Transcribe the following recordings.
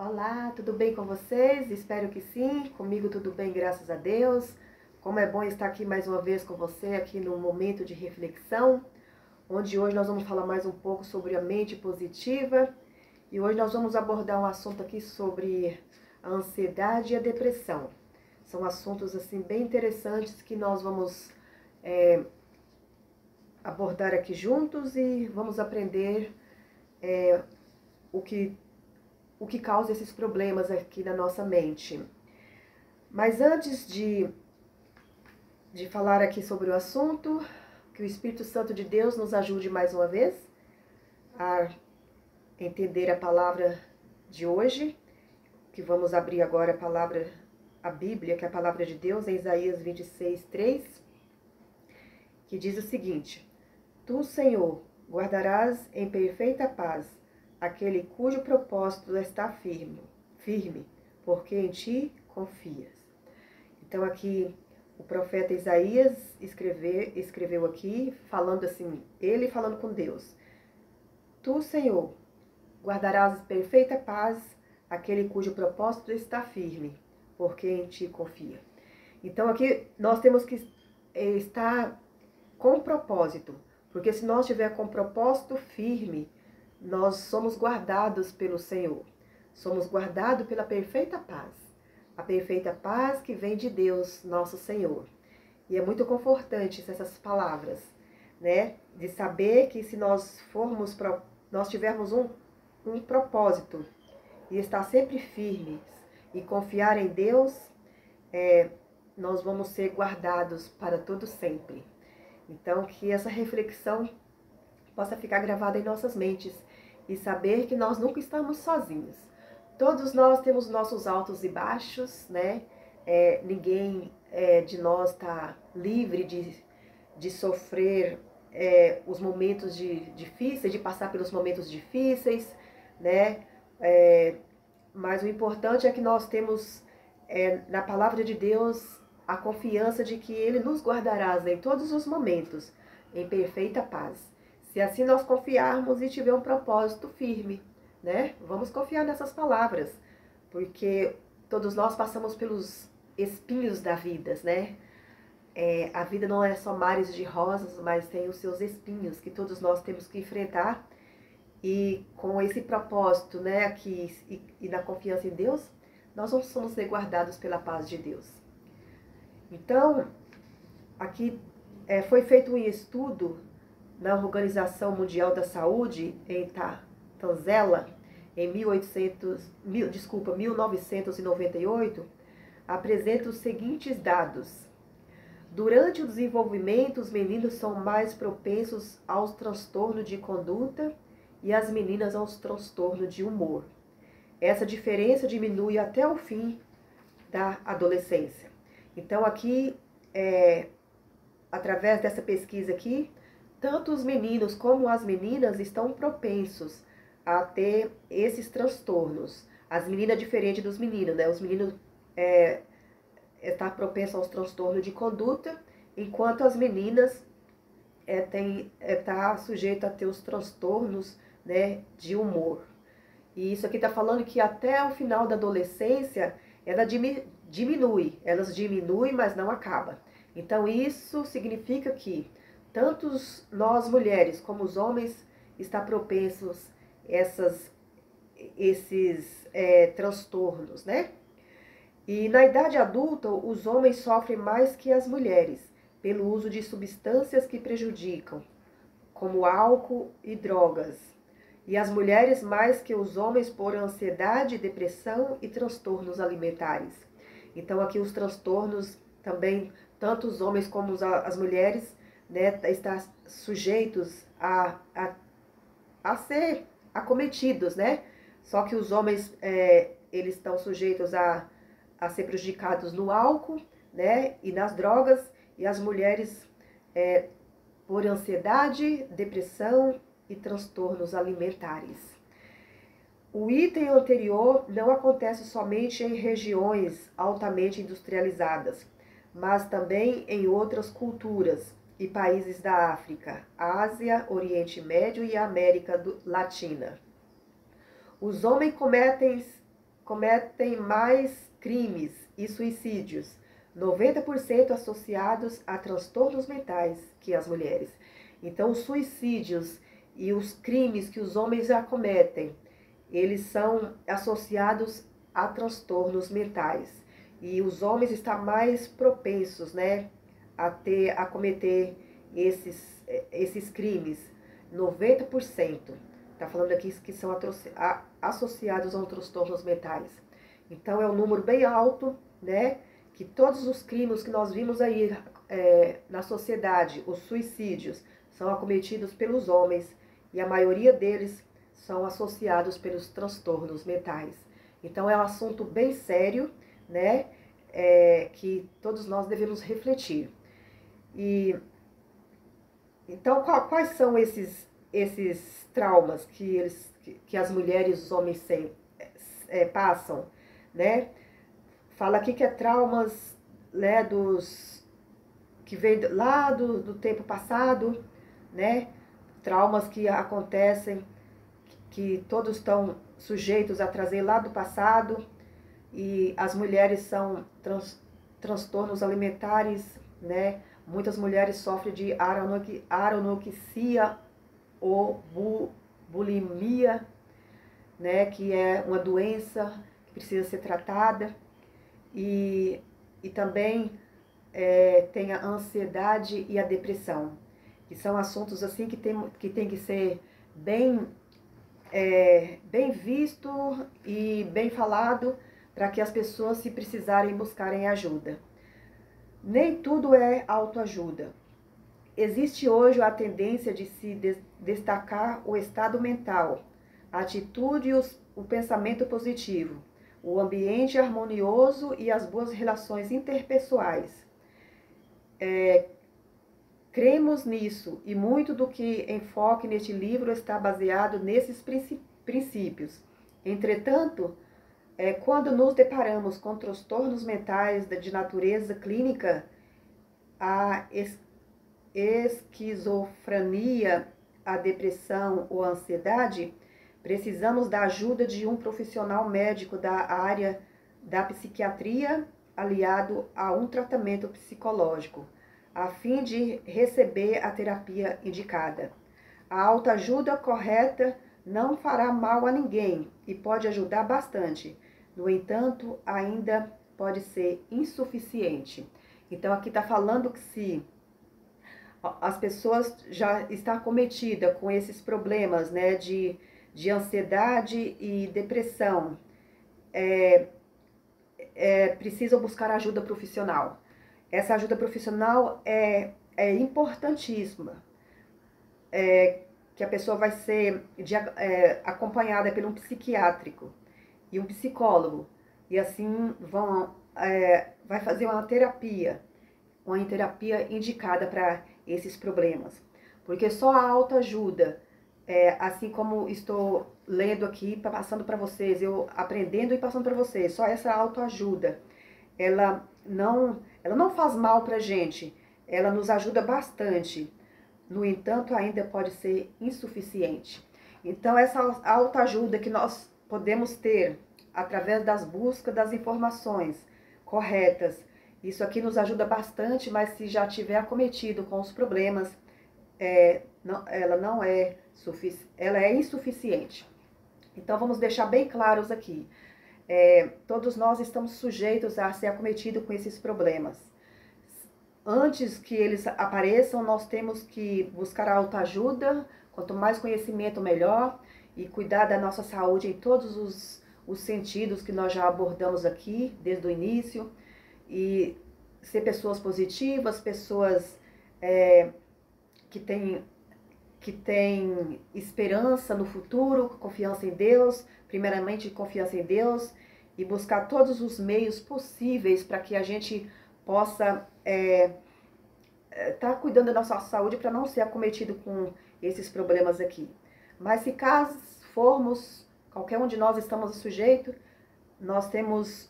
Olá, tudo bem com vocês? Espero que sim. Comigo tudo bem, graças a Deus. Como é bom estar aqui mais uma vez com você, aqui no momento de reflexão, onde hoje nós vamos falar mais um pouco sobre a mente positiva. E hoje nós vamos abordar um assunto aqui sobre a ansiedade e a depressão. São assuntos assim bem interessantes que nós vamos abordar aqui juntos e vamos aprender o que causa esses problemas aqui na nossa mente. Mas antes de falar aqui sobre o assunto, que o Espírito Santo de Deus nos ajude mais uma vez a entender a palavra de hoje, que vamos abrir agora a Bíblia, que é a palavra de Deus, em Isaías 26:3, que diz o seguinte: Tu, Senhor, guardarás em perfeita paz aquele cujo propósito está firme, porque em ti confias. Então aqui o profeta Isaías escreveu aqui, falando assim, ele falando com Deus. Tu, Senhor, guardarás em perfeita paz aquele cujo propósito está firme, porque em ti confia. Então aqui nós temos que estar com propósito, porque se nós estiver com propósito firme, nós somos guardados pelo Senhor. Somos guardados pela perfeita paz. A perfeita paz que vem de Deus, nosso Senhor. E é muito confortante essas palavras, né? De saber que se nós tivermos um propósito e estar sempre firmes e confiar em Deus, nós vamos ser guardados para todo sempre. Então, que essa reflexão possa ficar gravada em nossas mentes e saber que nós nunca estamos sozinhos. Todos nós temos nossos altos e baixos, né? Ninguém de nós está livre de sofrer os momentos difíceis, de passar pelos momentos difíceis, né? Mas o importante é que nós temos na palavra de Deus a confiança de que Ele nos guardará em todos os momentos, em perfeita paz. Se assim nós confiarmos e tiver um propósito firme, né? Vamos confiar nessas palavras, porque todos nós passamos pelos espinhos da vida, né? A vida não é só mares de rosas, mas tem os seus espinhos que todos nós temos que enfrentar. E com esse propósito, né, aqui e na confiança em Deus, nós vamos ser guardados pela paz de Deus. Então, aqui foi feito um estudo na Organização Mundial da Saúde, em Tanzela, em 1998, apresenta os seguintes dados. Durante o desenvolvimento, os meninos são mais propensos aos transtornos de conduta e as meninas aos transtornos de humor. Essa diferença diminui até o fim da adolescência. Então aqui, através dessa pesquisa aqui, tanto os meninos como as meninas estão propensos a ter esses transtornos. As meninas diferente dos meninos, né? Os meninos estão propensos aos transtornos de conduta, enquanto as meninas estão sujeitas a ter os transtornos, né, de humor. E isso aqui está falando que até o final da adolescência, elas diminuem, mas não acabam. Então isso significa que tanto nós mulheres como os homens estão propensos a esses transtornos, né? E na idade adulta, os homens sofrem mais que as mulheres, pelo uso de substâncias que prejudicam, como álcool e drogas. E as mulheres mais que os homens por ansiedade, depressão e transtornos alimentares. Então aqui os transtornos também, tanto os homens como as mulheres, né, estão sujeitos a ser acometidos, né? Só que os homens, eles estão sujeitos a ser prejudicados no álcool, né, e nas drogas, e as mulheres por ansiedade, depressão e transtornos alimentares. O item anterior não acontece somente em regiões altamente industrializadas, mas também em outras culturas e países da África, Ásia, Oriente Médio e América Latina. Os homens cometem cometem mais crimes e suicídios, 90% associados a transtornos mentais que as mulheres. Então, os suicídios e os crimes que os homens já cometem, eles são associados a transtornos mentais. E os homens estão mais propensos, né, a cometer esses crimes. 90%. Está falando aqui que são associados a transtornos mentais. Então, é um número bem alto, né? Que todos os crimes que nós vimos aí na sociedade, os suicídios, são acometidos pelos homens e a maioria deles são associados pelos transtornos mentais. Então, é um assunto bem sério, né? Que todos nós devemos refletir. Então, quais são esses traumas que as mulheres e os homens passam, né? Fala aqui que é traumas, né, que vem lá do tempo passado, né? Traumas que acontecem, que todos estão sujeitos a trazer lá do passado, e as mulheres são transtornos alimentares, né? Muitas mulheres sofrem de anorexia ou bulimia, né? Que é uma doença que precisa ser tratada. E também tem a ansiedade e a depressão, que são assuntos assim que tem que ser bem visto e bem falado, para que as pessoas, se precisarem, buscarem ajuda. Nem tudo é autoajuda. Existe hoje a tendência de se destacar o estado mental, a atitude e o pensamento positivo, o ambiente harmonioso e as boas relações interpessoais. Cremos nisso, e muito do que enfoque neste livro está baseado nesses princípios. Entretanto, quando nos deparamos com transtornos mentais de natureza clínica, a esquizofrenia, a depressão ou a ansiedade, precisamos da ajuda de um profissional médico da área da psiquiatria, aliado a um tratamento psicológico, a fim de receber a terapia indicada. A autoajuda correta não fará mal a ninguém e pode ajudar bastante. No entanto, ainda pode ser insuficiente. Então, aqui está falando que se as pessoas já estão acometidas com esses problemas, né, de ansiedade e depressão, precisam buscar ajuda profissional. Essa ajuda profissional é importantíssima, que a pessoa vai ser acompanhada por um psiquiátrico e um psicólogo, e assim vai fazer uma terapia indicada para esses problemas. Porque só a autoajuda, assim como estou lendo aqui, passando para vocês, eu aprendendo e passando para vocês, só essa autoajuda, ela não faz mal para a gente, ela nos ajuda bastante. No entanto, ainda pode ser insuficiente. Então, essa autoajuda que nós podemos ter através das buscas das informações corretas, isso aqui nos ajuda bastante, mas se já tiver acometido com os problemas, ela é insuficiente. Então, vamos deixar bem claros aqui. Todos nós estamos sujeitos a ser acometidos com esses problemas. Antes que eles apareçam, nós temos que buscar a autoajuda, quanto mais conhecimento, melhor, e cuidar da nossa saúde em todos os sentidos que nós já abordamos aqui, desde o início, e ser pessoas positivas, pessoas que têm esperança no futuro, confiança em Deus, primeiramente confiança em Deus, e buscar todos os meios possíveis para que a gente possa tá cuidando da nossa saúde para não ser acometido com esses problemas aqui. Mas se caso formos, qualquer um de nós estamos sujeito, nós temos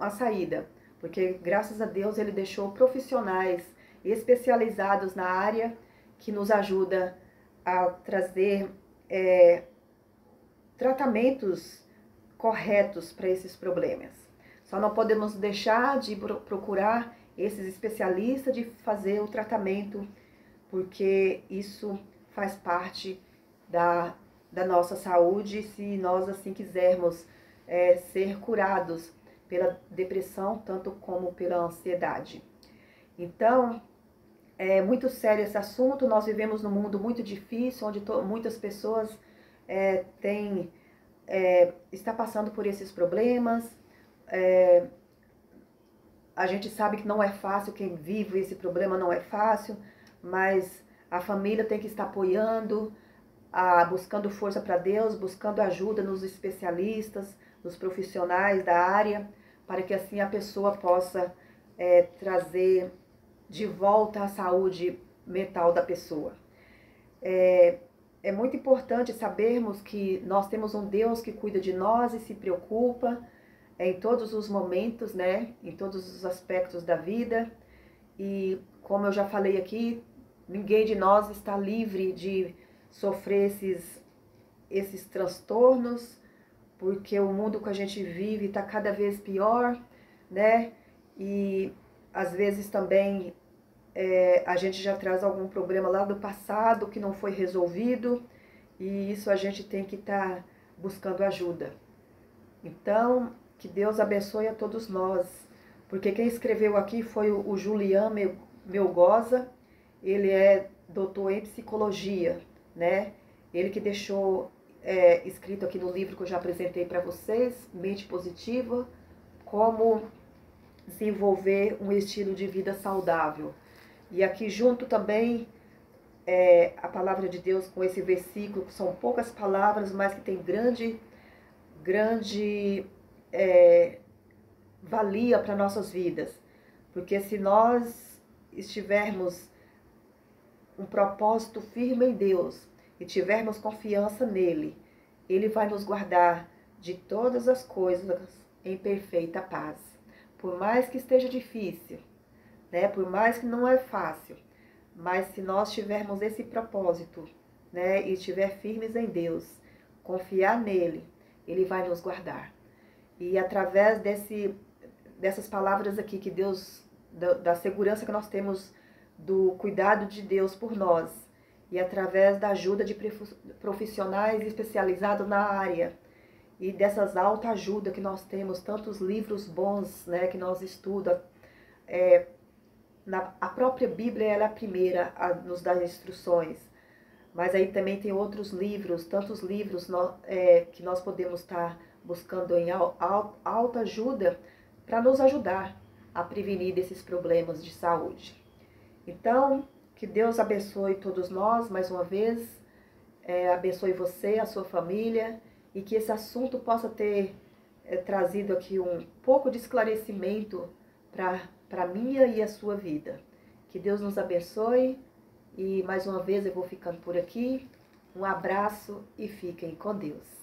a saída, porque graças a Deus Ele deixou profissionais especializados na área que nos ajuda a trazer tratamentos corretos para esses problemas. Só não podemos deixar de procurar esses especialistas, de fazer o tratamento, porque isso faz parte da nossa saúde, se nós assim quisermos ser curados pela depressão, tanto como pela ansiedade. Então, é muito sério esse assunto. Nós vivemos num mundo muito difícil, onde muitas pessoas está passando por esses problemas. A gente sabe que não é fácil, quem vive esse problema não é fácil, mas a família tem que estar apoiando, buscando força para Deus, buscando ajuda nos especialistas, nos profissionais da área, para que assim a pessoa possa trazer de volta a saúde mental da pessoa. É muito importante sabermos que nós temos um Deus que cuida de nós e se preocupa em todos os momentos, né? Em todos os aspectos da vida. E como eu já falei aqui, ninguém de nós está livre de sofrer esses transtornos, porque o mundo que a gente vive está cada vez pior, né? E às vezes também a gente já traz algum problema lá do passado que não foi resolvido, e isso a gente tem que estar buscando ajuda. Então, que Deus abençoe a todos nós, porque quem escreveu aqui foi o Julian Melgoza. Ele é doutor em psicologia, né? Ele que deixou escrito aqui no livro que eu já apresentei para vocês, Mente Positiva, como desenvolver um estilo de vida saudável. E aqui junto também a palavra de Deus com esse versículo, que são poucas palavras, mas que tem grande valia para nossas vidas. Porque se nós estivermos um propósito firme em Deus e tivermos confiança nele, ele vai nos guardar de todas as coisas em perfeita paz. Por mais que esteja difícil, né? Por mais que não é fácil, mas se nós tivermos esse propósito, né? E estiver firmes em Deus, confiar nele, ele vai nos guardar. E através dessas palavras aqui que Deus, da segurança que nós temos do cuidado de Deus por nós, e através da ajuda de profissionais especializados na área, e dessas autoajuda que nós temos, tantos livros bons, né, que nós estudamos, a própria Bíblia ela é a primeira a nos dar instruções, mas aí também tem outros livros, tantos livros que nós podemos estar buscando em autoajuda para nos ajudar a prevenir desses problemas de saúde. Então, que Deus abençoe todos nós mais uma vez, abençoe você, a sua família, e que esse assunto possa ter trazido aqui um pouco de esclarecimento para a minha e a sua vida. Que Deus nos abençoe e mais uma vez eu vou ficando por aqui. Um abraço e fiquem com Deus.